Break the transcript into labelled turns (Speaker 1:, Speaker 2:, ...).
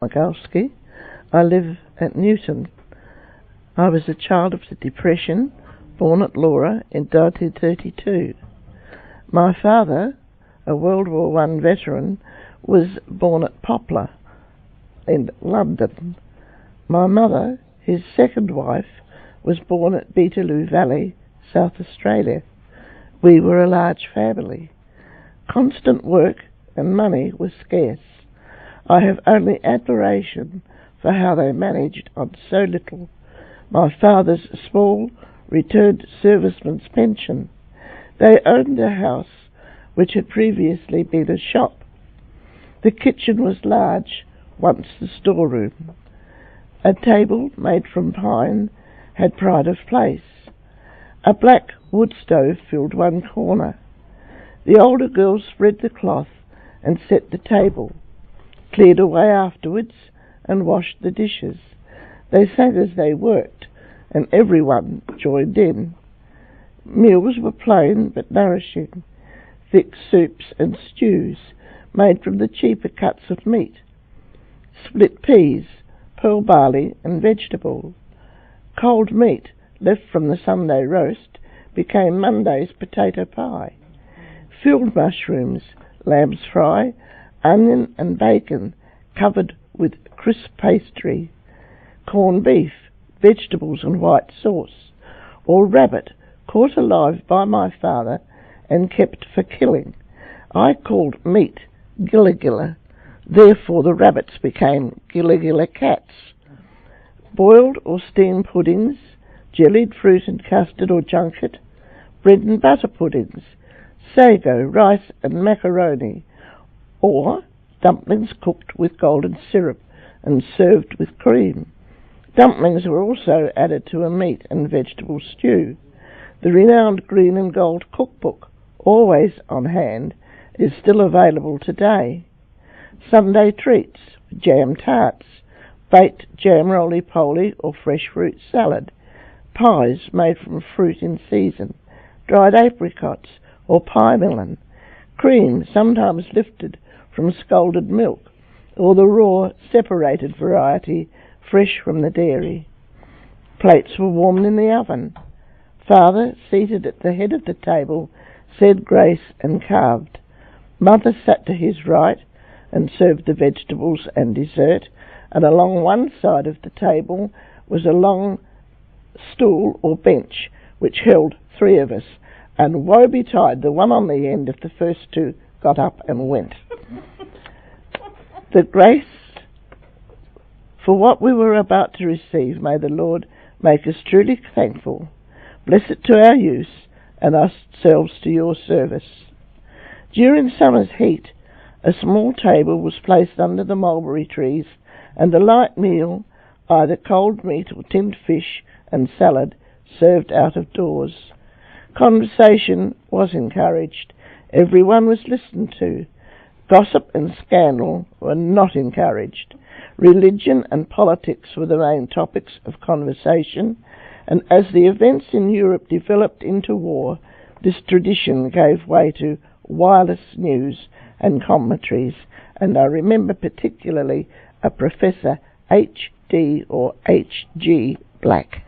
Speaker 1: Domagalski. I live at Newton. I was a child of the Depression, born at Laura in 1932. My father, a World War I veteran, was born at Poplar in London. My mother, his second wife, was born at Beetaloo Valley, South Australia. We were a large family. Constant work and money was scarce. I have only admiration for how they managed on so little. My father's small returned serviceman's pension. They owned a house which had previously been a shop. The kitchen was large, once the storeroom. A table made from pine had pride of place. A black wood stove filled one corner. The older girls spread the cloth and set the table, cleared away afterwards, and washed the dishes. They sang as they worked, and everyone joined in. Meals were plain but nourishing, thick soups and stews made from the cheaper cuts of meat, split peas, pearl barley and vegetable. Cold meat left from the Sunday roast became Monday's potato pie. Filled mushrooms, lamb's fry, onion and bacon covered with crisp pastry, corned beef, vegetables and white sauce, or rabbit caught alive by my father and kept for killing. I called meat gilla gilla, therefore the rabbits became gilla gilla cats. Boiled or steamed puddings, jellied fruit and custard or junket, bread and butter puddings, sago, rice and macaroni, or dumplings cooked with golden syrup and served with cream. Dumplings were also added to a meat and vegetable stew. The renowned Green and Gold cookbook, always on hand, is still available today. Sunday treats, jam tarts, baked jam roly-poly or fresh fruit salad, pies made from fruit in season, dried apricots or pie melon, cream sometimes lifted from scalded milk, or the raw separated variety fresh from the dairy. Plates were warmed in the oven. Father, seated at the head of the table, said grace and carved. Mother sat to his right and served the vegetables and dessert, and along one side of the table was a long stool or bench which held three of us, and woe betide the one on the end if the first two got up and went. The grace for what we were about to receive, may the Lord make us truly thankful. Bless it to our use, and ourselves to your service. During summer's heat, a small table was placed under the mulberry trees, and a light meal, either cold meat or tinned fish and salad, served out of doors. Conversation was encouraged. Everyone was listened to. Gossip and scandal were not encouraged. Religion and politics were the main topics of conversation, and as the events in Europe developed into war, this tradition gave way to wireless news and commentaries, and I remember particularly a Professor H.D. or H.G. Black.